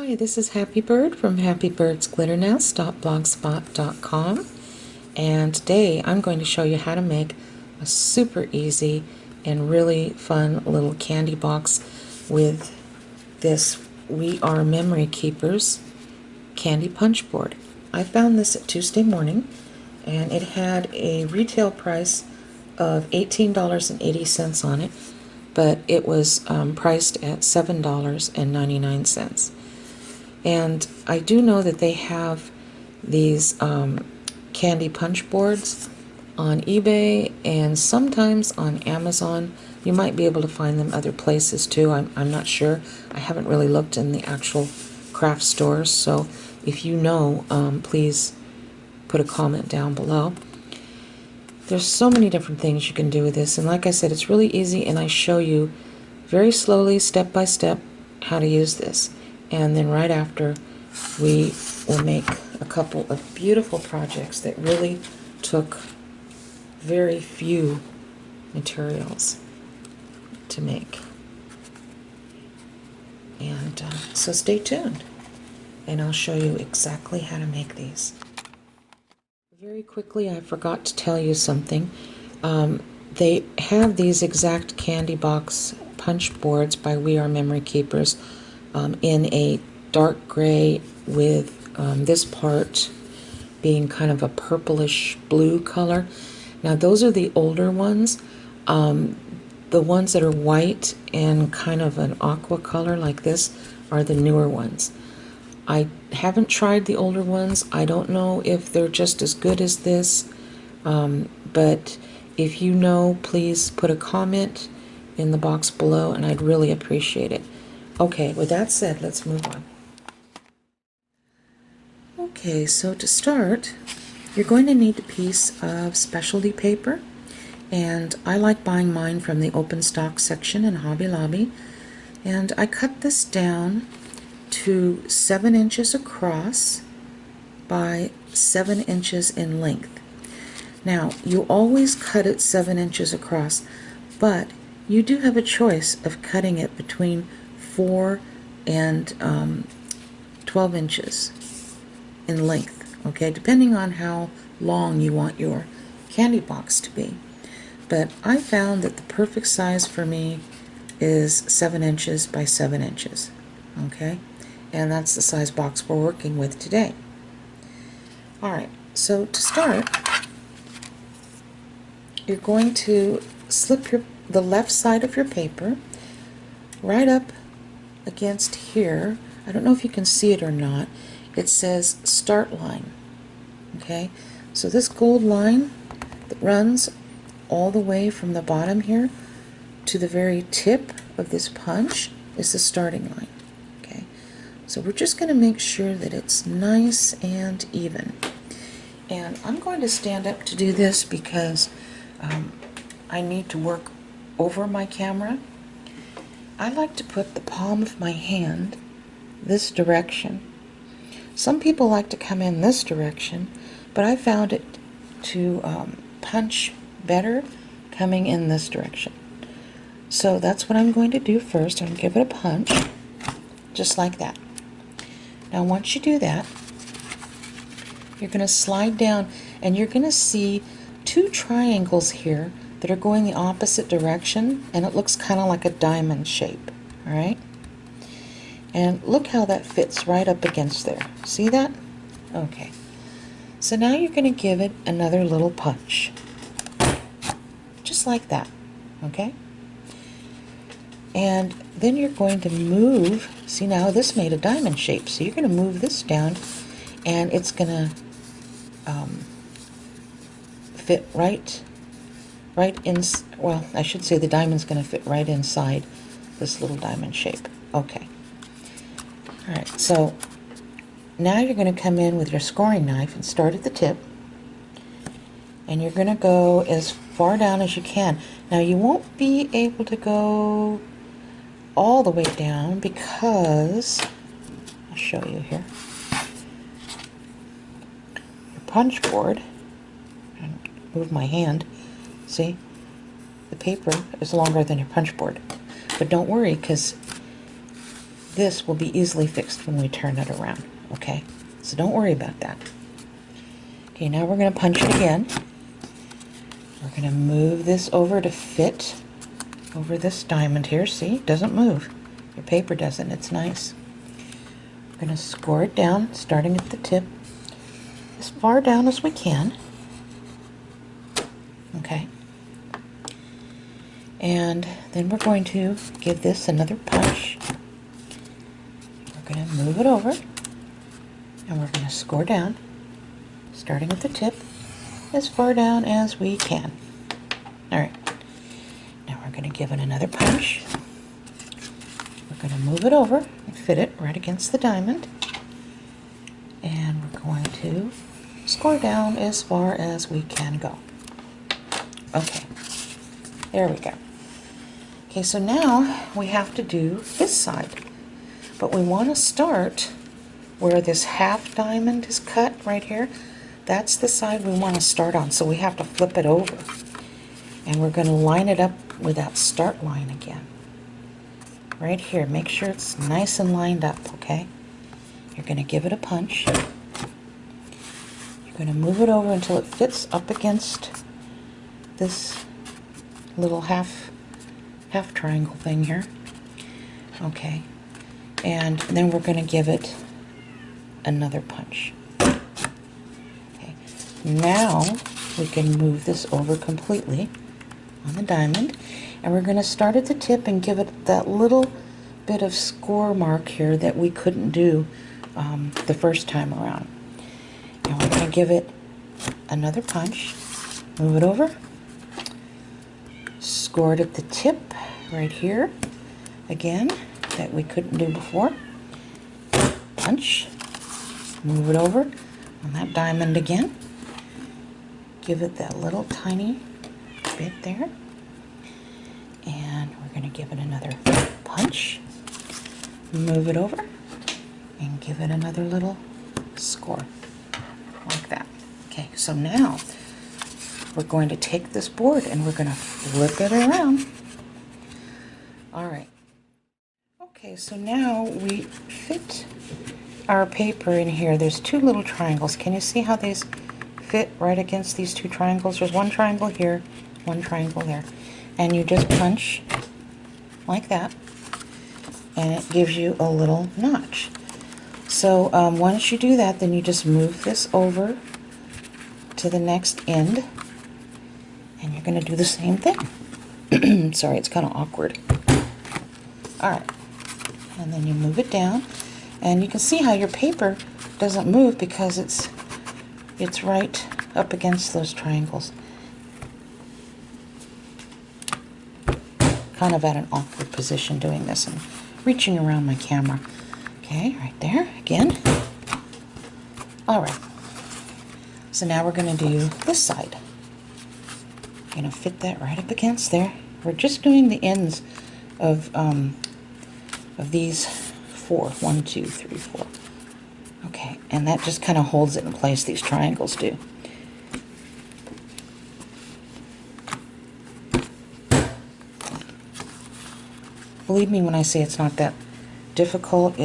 Hi, this is Happy Bird from happybirdsglitternest.blogspot.com, and today I'm going to show you how to make a super easy and really fun little candy box with this We Are Memory Keepers candy punch board. I found this at Tuesday morning, and it had a retail price of $18.80 on it, but it was priced at $7.99. And I do know that they have these candy punch boards on eBay and sometimes on Amazon. You might be able to find them other places too. I'm not sure. I haven't really looked in the actual craft stores, so if you know, please put a comment down below. There's so many different things you can do with this, and like I said, it's really easy, and I show you very slowly, step by step, how to use this. And then right after, we will make a couple of beautiful projects that really took very few materials to make. And so stay tuned, and I'll show you exactly how to make these. Very quickly, I forgot to tell you something. They have these exact candy box punch boards by We Are Memory Keepers in a dark gray with this part being kind of a purplish blue color. Now those are the older ones. The ones that are white and kind of an aqua color like this are the newer ones. I haven't tried the older ones. I don't know if they're just as good as this, but if you know, please put a comment in the box below, and I'd really appreciate it. Okay, with that said, let's move on. Okay, so to start, you're going to need a piece of specialty paper, and I like buying mine from the open stock section in Hobby Lobby, and I cut this down to 7 inches across by 7 inches in length. Now, you always cut it 7 inches across, but you do have a choice of cutting it between 4 and 12 inches in length, okay, depending on how long you want your candy box to be. But I found that the perfect size for me is 7 inches by 7 inches, okay, and that's the size box we're working with today. Alright, so to start, you're going to slip the left side of your paper right up against here. I don't know if you can see it or not. It says start line. Okay, so this gold line that runs all the way from the bottom here to the very tip of this punch is the starting line. Okay, so we're just going to make sure that it's nice and even. And I'm going to stand up to do this because I need to work over my camera. I like to put the palm of my hand this direction. Some people like to come in this direction, but I found it to punch better coming in this direction. So that's what I'm going to do first. I'm going to give it a punch, just like that. Now once you do that, you're going to slide down, and you're going to see 2 triangles here that are going the opposite direction, and it looks kind of like a diamond shape. Alright? And look how that fits right up against there. See that? Okay. So now you're going to give it another little punch. Just like that. Okay? And then you're going to move. See, now this made a diamond shape. So you're going to move this down, and it's going to fit right in, well, I should say the diamond's going to fit right inside this little diamond shape. Okay. Alright, so now you're going to come in with your scoring knife and start at the tip, and you're going to go as far down as you can. Now you won't be able to go all the way down because, I'll show you here, your punch board, move my hand, see, the paper is longer than your punch board. But don't worry, because this will be easily fixed when we turn it around, okay? So don't worry about that. Okay, now we're going to punch it again. We're going to move this over to fit over this diamond here. See, it doesn't move. Your paper doesn't. It's nice. We're going to score it down, starting at the tip, as far down as we can. Okay. And then we're going to give this another punch. We're going to move it over, and we're going to score down, starting at the tip, as far down as we can. All right. Now we're going to give it another punch. We're going to move it over and fit it right against the diamond. And we're going to score down as far as we can go. Okay. There we go. Okay, so now we have to do this side. But we want to start where this half diamond is cut right here. That's the side we want to start on, so we have to flip it over. And we're going to line it up with that start line again. Right here, make sure it's nice and lined up, okay? You're going to give it a punch. You're going to move it over until it fits up against this little half triangle thing here. Okay. And then we're going to give it another punch. Okay. Now we can move this over completely on the diamond, and we're going to start at the tip and give it that little bit of score mark here that we couldn't do the first time around. And we're going to give it another punch, move it over, score it at the tip right here again that we couldn't do before, punch, move it over on that diamond again, give it that little tiny bit there, and we're going to give it another punch, move it over, and give it another little score like that. Okay, so now we're going to take this board and we're going to flip it around. All right. Okay, so now we fit our paper in here. There's two little triangles. Can you see how these fit right against these two triangles? There's one triangle here, one triangle there. And you just punch like that, and it gives you a little notch. So once you do that, then you just move this over to the next end, and you're going to do the same thing. Sorry, it's kind of awkward. Alright, and then you move it down, and you can see how your paper doesn't move because it's right up against those triangles. Kind of at an awkward position doing this and reaching around my camera. Okay, right there, again. Alright, so now we're going to do this side. Going to fit that right up against there. We're just doing the ends of these four. 1, 2, 3, 4. Okay, and that just kind of holds it in place, these triangles do. Believe me when I say it's not that difficult.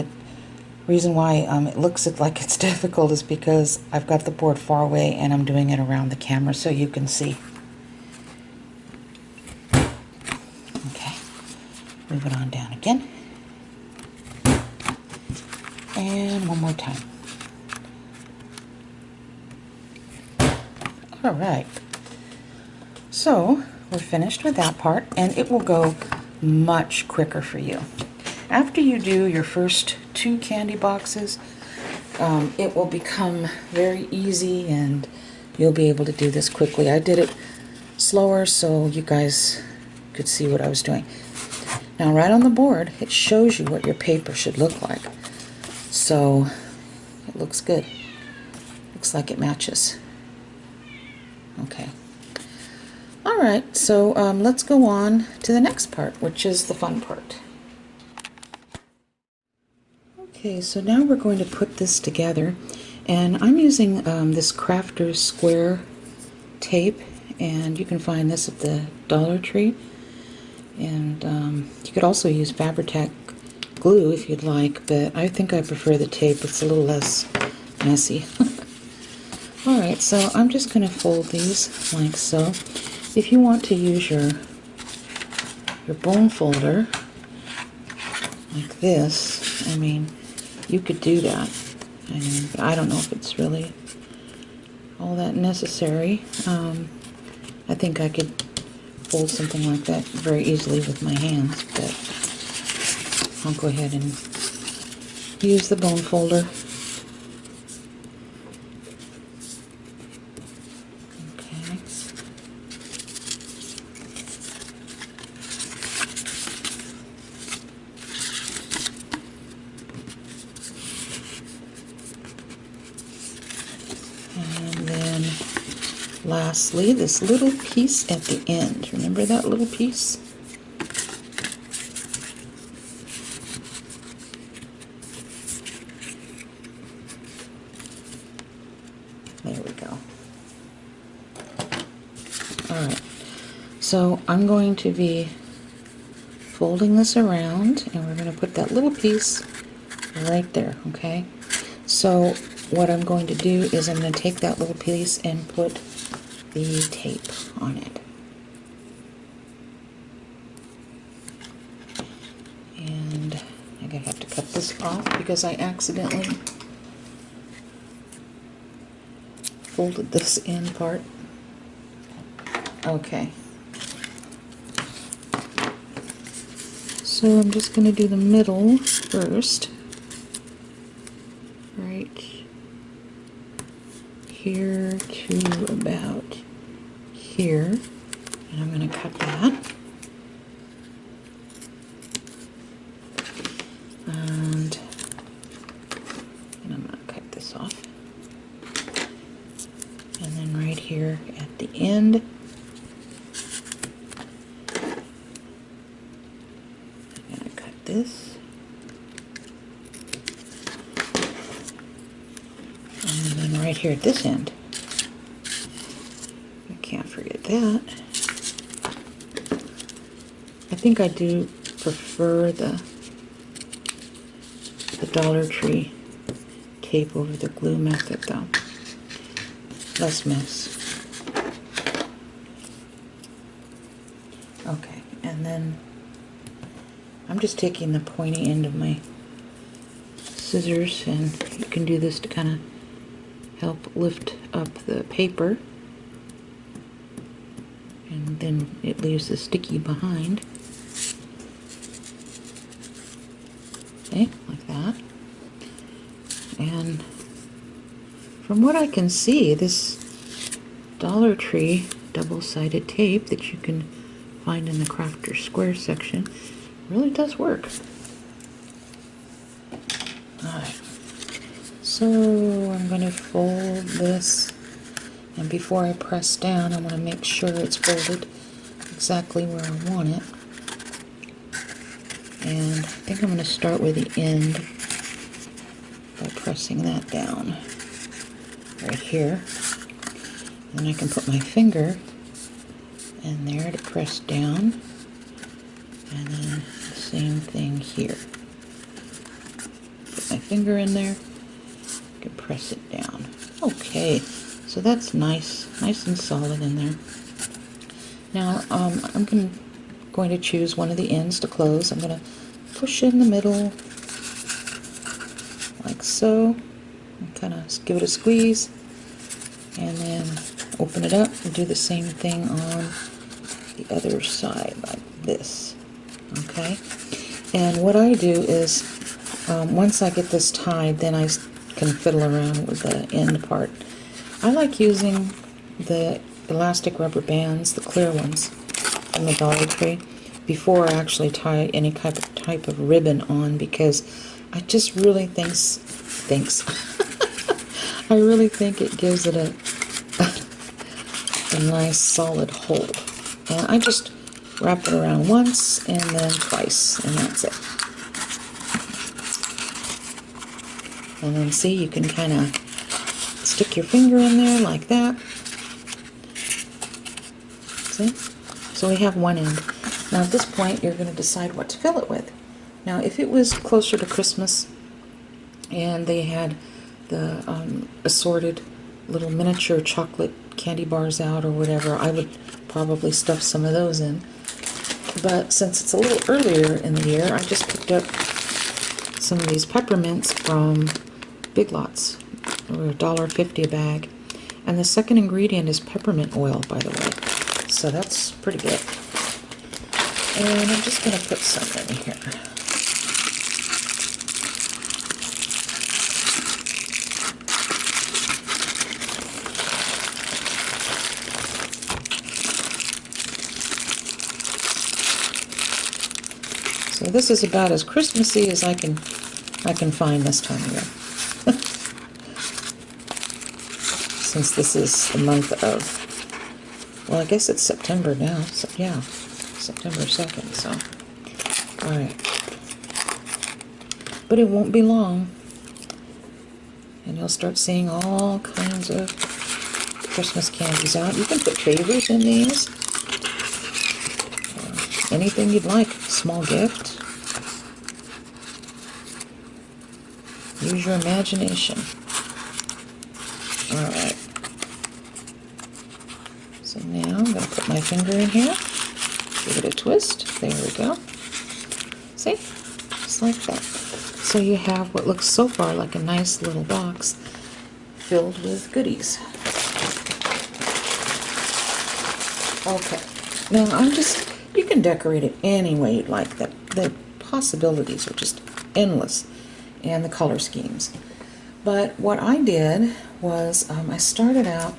Reason why it looks like it's difficult is because I've got the board far away and I'm doing it around the camera so you can see. Okay, move it on down again. And one more time. All right. So we're finished with that part, and it will go much quicker for you. After you do your first 2 candy boxes, it will become very easy and you'll be able to do this quickly. I did it slower so you guys could see what I was doing. Now right on the board, it shows you what your paper should look like. So it looks good. Looks like it matches. Okay. Alright, so let's go on to the next part, which is the fun part. Okay, so now we're going to put this together, and I'm using this Crafter's Square tape, and you can find this at the Dollar Tree. And you could also use Fabri-Tac glue if you'd like, but I think I prefer the tape. It's a little less messy. Alright, so I'm just going to fold these like so. If you want to use your bone folder like this, I mean, you could do that. I mean, I don't know if it's really all that necessary. I think I could fold something like that very easily with my hands, but I'll go ahead and use the bone folder. Okay. And then lastly, this little piece at the end. Remember that little piece? There we go. Alright, so I'm going to be folding this around, and we're going to put that little piece right there, okay? So what I'm going to do is I'm going to take that little piece and put the tape on it. And I'm going to have to cut this off because I accidentally folded this in part. Okay. So I'm just going to do the middle first. Right here to about here. And I'm going to cut that. And I'm going to cut this off. And then right here at the end, I'm going to cut this. And then right here at this end, I can't forget that. I think I do prefer the Dollar Tree tape over the glue method though. Less mess. Okay, and then I'm just taking the pointy end of my scissors, and you can do this to kind of help lift up the paper, and then it leaves the sticky behind. Okay, like that. And from what I can see, this Dollar Tree double-sided tape that you can find in the Crafter Square section really does work. Alright, so I'm going to fold this, and before I press down, I want to make sure it's folded exactly where I want it. And I think I'm going to start with the end by pressing that down right here. And then I can put my finger in there to press down, and then the same thing here. Put my finger in there, I can press it down. Okay, so that's nice and solid in there. Now I'm going to choose one of the ends to close. I'm going to push in the middle like so, and kind of give it a squeeze, and then open it up and do the same thing on the other side like this. Okay, and what I do is once I get this tied, then I can fiddle around with the end part. I like using the elastic rubber bands, the clear ones from the Dollar Tree, before I actually tie any type of ribbon on, because I just really I really think it gives it a nice solid hold. And I just wrap it around once and then twice, and that's it. And then see, you can kind of stick your finger in there like that. See? So we have one end. Now at this point, you're going to decide what to fill it with. Now, if it was closer to Christmas and they had the assorted little miniature chocolate candy bars out or whatever, I would probably stuff some of those in. But since it's a little earlier in the year, I just picked up some of these peppermints from Big Lots, or $1.50 a bag. And the second ingredient is peppermint oil, by the way. So that's pretty good. And I'm just going to put some in here. So this is about as Christmassy as I can find this time of year. Since this is the month of, well, I guess it's September now. So yeah, September 2nd. So, all right. But it won't be long, and you'll start seeing all kinds of Christmas candies out. You can put favors in these. Anything you'd like. Small gift. Use your imagination. Alright. So now I'm going to put my finger in here. Give it a twist. There we go. See? Just like that. So you have what looks so far like a nice little box filled with goodies. Okay. Now you can decorate it any way you'd like. The possibilities are just endless, and the color schemes. But what I did was I started out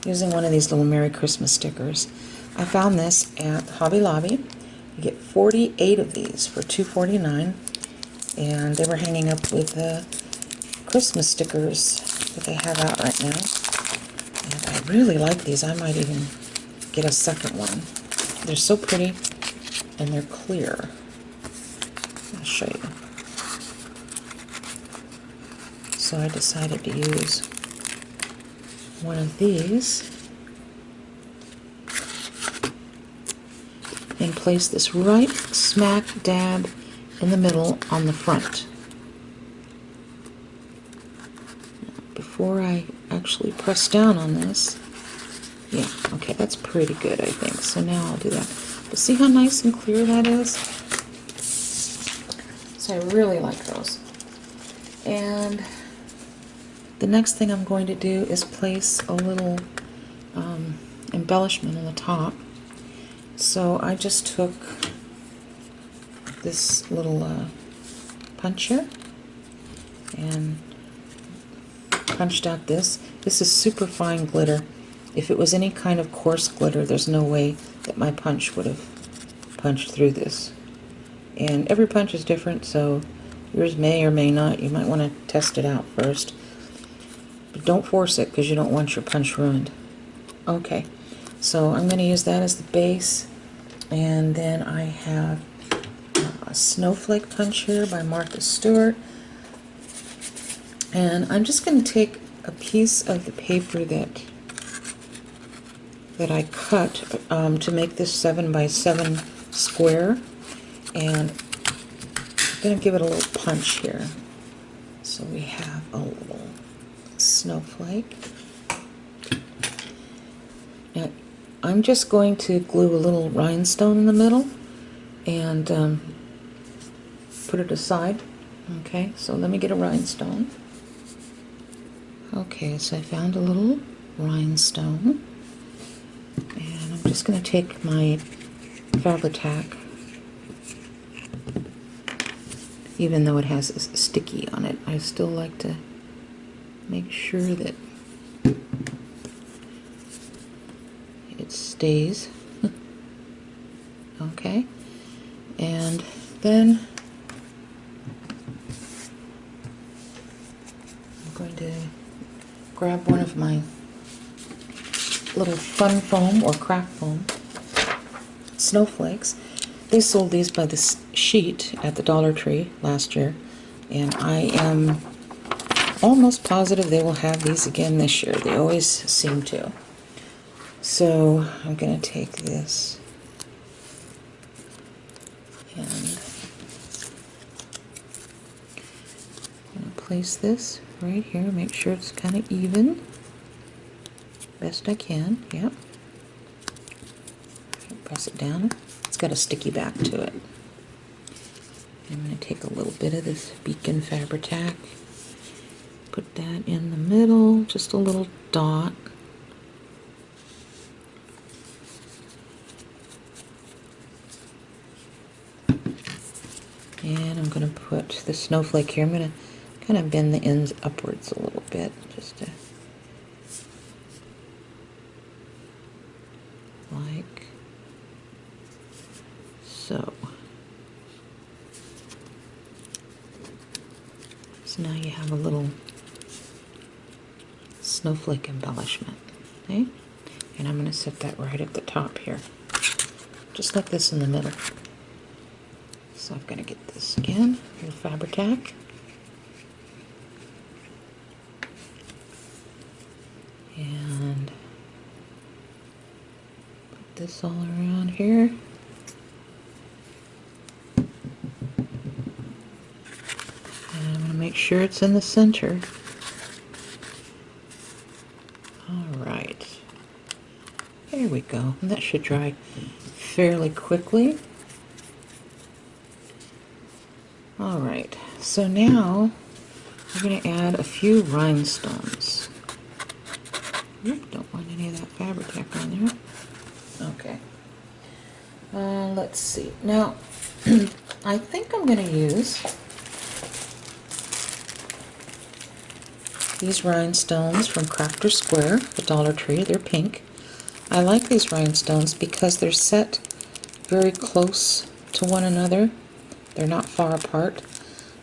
using one of these little Merry Christmas stickers. I found this at Hobby Lobby. You get 48 of these for $2.49, and they were hanging up with the Christmas stickers that they have out right now. And I really like these. I might even get a second one. They're so pretty, and they're clear. I'll show you. So I decided to use one of these and place this right smack dab in the middle on the front. Before I actually press down on this, yeah, okay, that's pretty good, I think. So now I'll do that. But see how nice and clear that is? So I really like those. And the next thing I'm going to do is place a little embellishment on the top. So I just took this little punch here and punched out this. This is super fine glitter. If it was any kind of coarse glitter, there's no way that my punch would have punched through this. And every punch is different, so yours may or may not. You might want to test it out first. But don't force it, because you don't want your punch ruined. Okay, so I'm going to use that as the base. And then I have a Snowflake Punch here by Martha Stewart. And I'm just going to take a piece of the paper that I cut to make this 7x7 square, and I'm going to give it a little punch here. So we have a little snowflake. Now I'm just going to glue a little rhinestone in the middle and put it aside. Okay, so let me get a rhinestone. Okay, so I found a little rhinestone. And I'm just going to take my Fabri-Tac, even though it has a sticky on it, I still like to make sure that it stays. Okay, and then I'm going to grab one of my little fun foam or crack foam snowflakes. They sold these by the sheet at the Dollar Tree last year, and I am almost positive they will have these again this year. They always seem to. So I'm going to take this and place this right here. Make sure it's kind of even. Best I can, yep. Press it down. It's got a sticky back to it. I'm going to take a little bit of this beacon Fabri-Tac, put that in the middle, just a little dot. And I'm going to put the snowflake here. I'm going to kind of bend the ends upwards a little bit, just to like so. So now you have a little snowflake embellishment, okay? And I'm going to set that right at the top here, just like this in the middle. So I'm going to get this again, your Fabri-Tac. And put this all around here. And I'm going to make sure it's in the center. Alright. There we go. And that should dry fairly quickly. Alright, so now we're going to add a few rhinestones. Oop, don't want any of that Fabri-Tac on there. Okay. Let's see. Now, I think I'm going to use these rhinestones from Crafter Square, the Dollar Tree. They're pink. I like these rhinestones because they're set very close to one another. They're not far apart.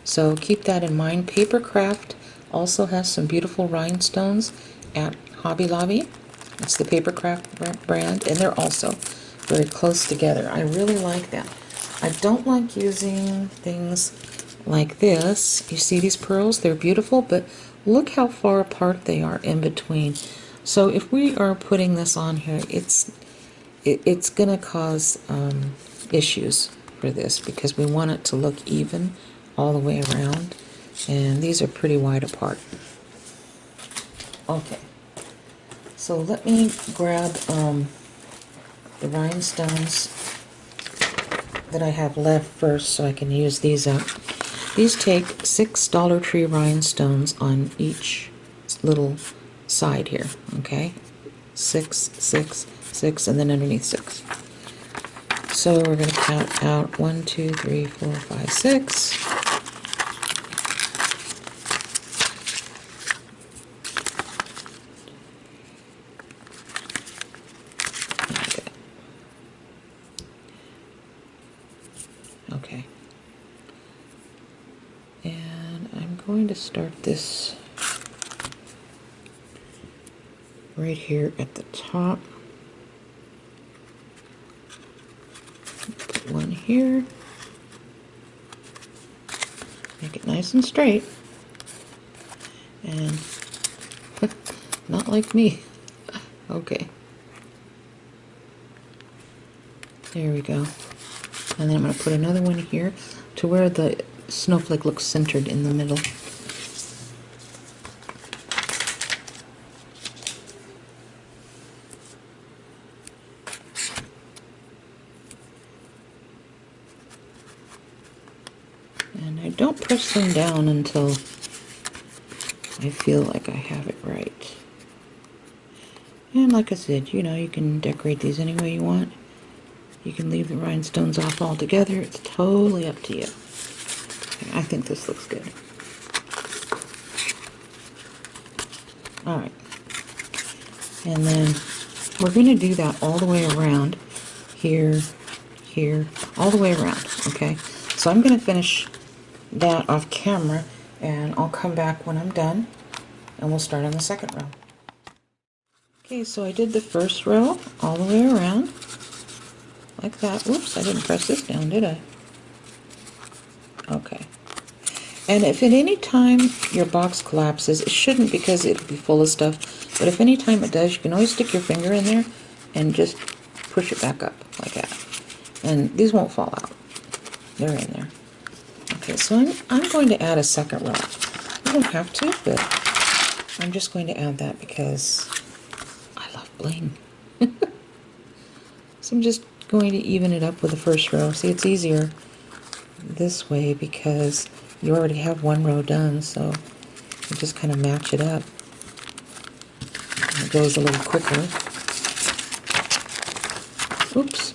So keep that in mind. Papercraft also has some beautiful rhinestones at Hobby Lobby. It's the Papercraft brand, and they're also very close together. I really like them. I don't like using things like this. You see these pearls? They're beautiful, but look how far apart they are in between. So if we are putting this on here, it's going to cause issues for this because we want it to look even all the way around, and these are pretty wide apart. Okay, so let me grab the rhinestones that I have left first so I can use these up. These take 6 Dollar Tree rhinestones on each little side here, okay? 6, 6, 6, and then underneath 6. So we're going to count out 1, 2, 3, 4, 5, 6. Okay. And I'm going to start this right here at the top. Put one here. Make it nice and straight. And not like me. Okay. There we go. And then I'm going to put another one here to where the snowflake looks centered in the middle. And I don't press them down until I feel like I have it right. And like I said, you know, you can decorate these any way you want. You can leave the rhinestones off altogether. It's totally up to you. I think this looks good. Alright. And then we're going to do that all the way around. Here, here, all the way around. Okay? So I'm going to finish that off camera, and I'll come back when I'm done, and we'll start on the second row. Okay, so I did the first row all the way around. Like that. Whoops, I didn't press this down, did I? Okay. And if at any time your box collapses, it shouldn't because it'll be full of stuff, but if any time it does, you can always stick your finger in there and just push it back up like that. And these won't fall out. They're in there. Okay, so I'm going to add a second row. You don't have to, but I'm just going to add that because I love bling. So I'm just going to even it up with the first row. See, it's easier this way because you already have one row done, so you just kind of match it up. And it goes a little quicker. Oops.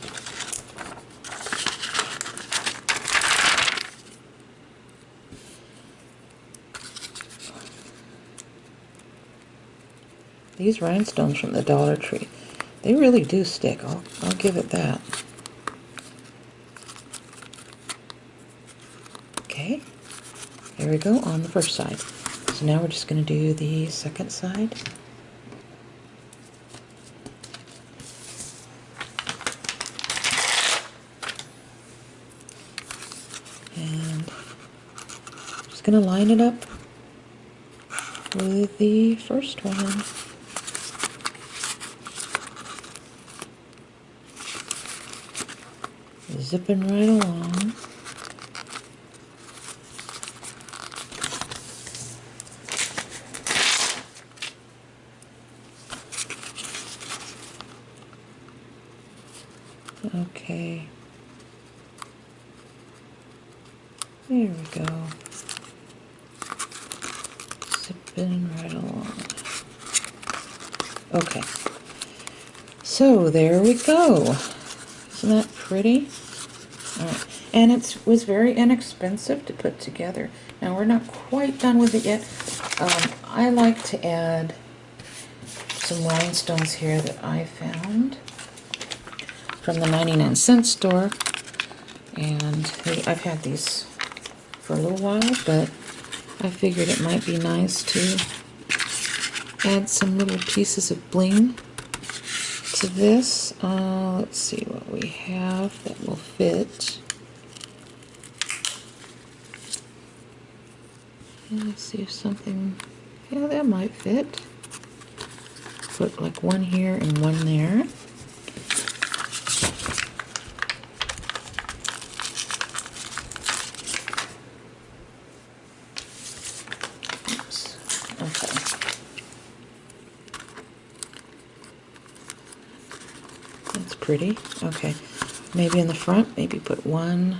These rhinestones from the Dollar Tree, they really do stick. I'll give it that. Okay, there we go on the first side. So now we're just going to do the second side. And just going to line it up with the first one. Zipping right along. Okay. There we go. Zipping right along. Okay. So there we go. Isn't that pretty? All right. And it was very inexpensive to put together. Now we're not quite done with it yet. I like to add some rhinestones here that I found from the 99-cent store. And I've had these for a little while, but I figured it might be nice to add some little pieces of bling to this. Let's see what we have that will fit. And let's see if something, yeah, that might fit. Put like one here and one there. Oops. Okay. That's pretty. Okay. Maybe in the front, maybe put 1,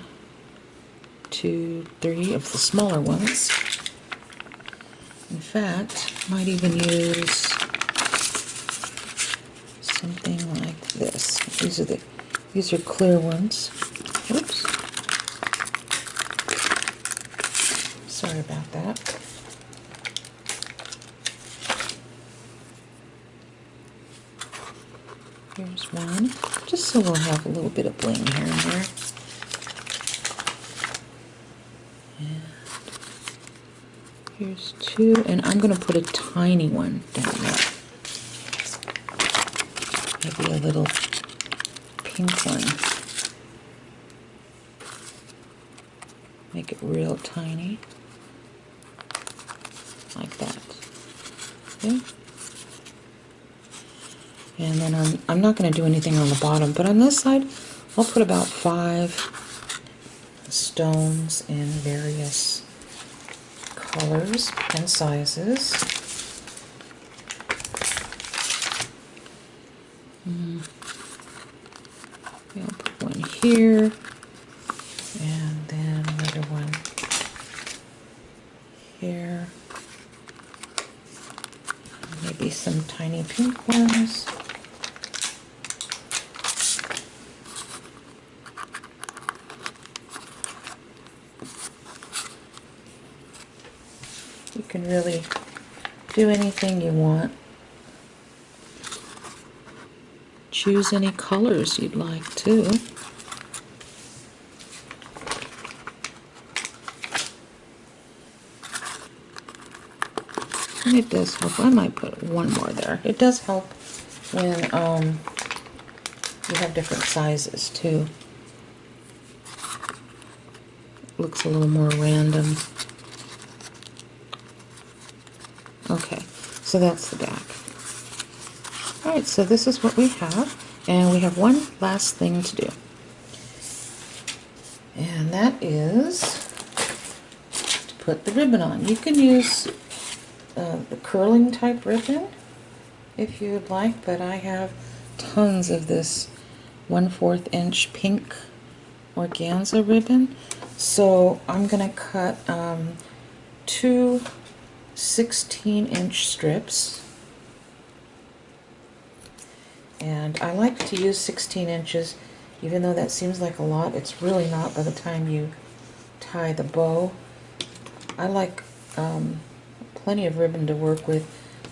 2, 3 of the smaller ones. In fact, might even use something like this. These are clear ones. Oops. Sorry about that. Here's one, just so we'll have a little bit of bling here and there. And here's 2, and I'm going to put a tiny one down there. Maybe a little pink one. Make it real tiny. Like that. Okay. And then I'm not going to do anything on the bottom, but on this side, I'll put about 5 stones in various colors and sizes. I'll put one here, and then another one here. Maybe some tiny pink ones. You can really do anything you want. Choose any colors you'd like too. And it does help. I might put one more there. It does help when you have different sizes too. Looks a little more random. Okay, so that's the back. Alright, so this is what we have, and we have one last thing to do. And that is to put the ribbon on. You can use the curling type ribbon if you would like, but I have tons of this 1/4 inch pink organza ribbon, so I'm gonna cut two 16-inch strips, and I like to use 16 inches, even though that seems like a lot. It's really not by the time you tie the bow. I like plenty of ribbon to work with.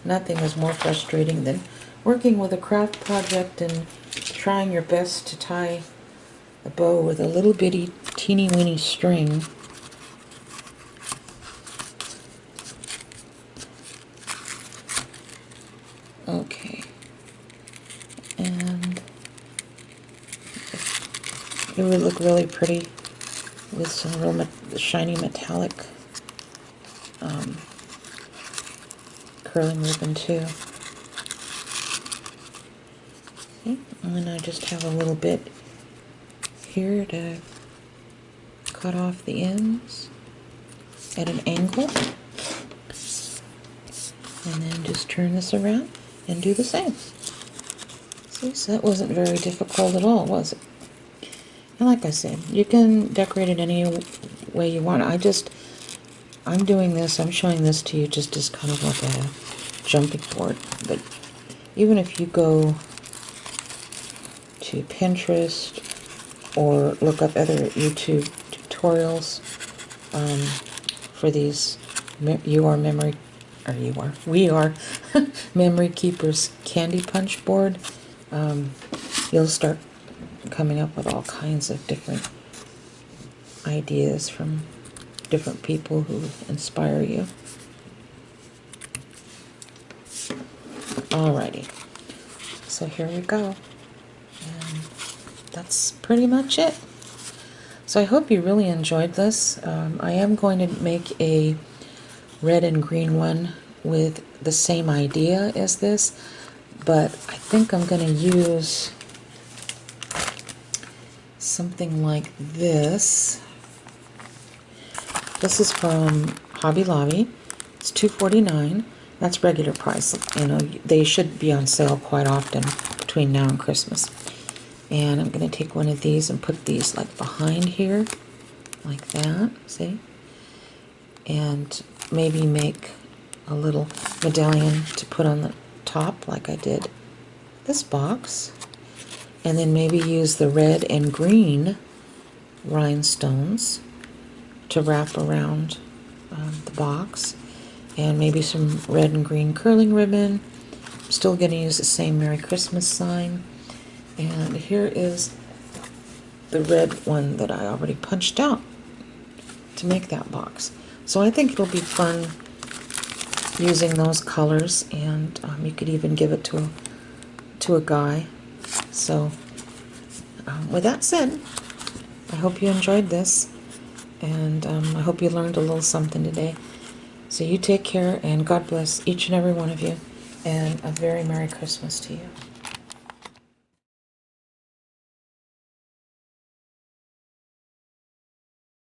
Nothing is more frustrating than working with a craft project and trying your best to tie the bow with a little bitty teeny weeny string. Okay, and it would look really pretty with some real shiny metallic curling ribbon too. Okay, and then I just have a little bit here to cut off the ends at an angle, and then just turn this around and do the same. See, so that wasn't very difficult at all, was it? And like I said, you can decorate it any way you want. I'm doing this, I'm showing this to you just as kind of like a jumping board. But even if you go to Pinterest or look up other YouTube tutorials for these, we are Memory Keepers Candy Punch board, you'll start coming up with all kinds of different ideas from different people who inspire you. Alrighty, so here we go, and that's pretty much it. So I hope you really enjoyed this. I am going to make a red and green one with the same idea as this, but I think I'm going to use something like this. This is from Hobby Lobby. It's $2.49. That's regular price. You know, they should be on sale quite often between now and Christmas. And I'm going to take one of these and put these like behind here, like that, see? And maybe make a little medallion to put on the top like I did this box. And then maybe use the red and green rhinestones to wrap around the box, and maybe some red and green curling ribbon. I'm still going to use the same Merry Christmas sign. And here is the red one that I already punched out to make that box. So I think it'll be fun using those colors, and you could even give it to a guy. So with that said, I hope you enjoyed this, and I hope you learned a little something today. So you take care, and God bless each and every one of you, and a very Merry Christmas to you.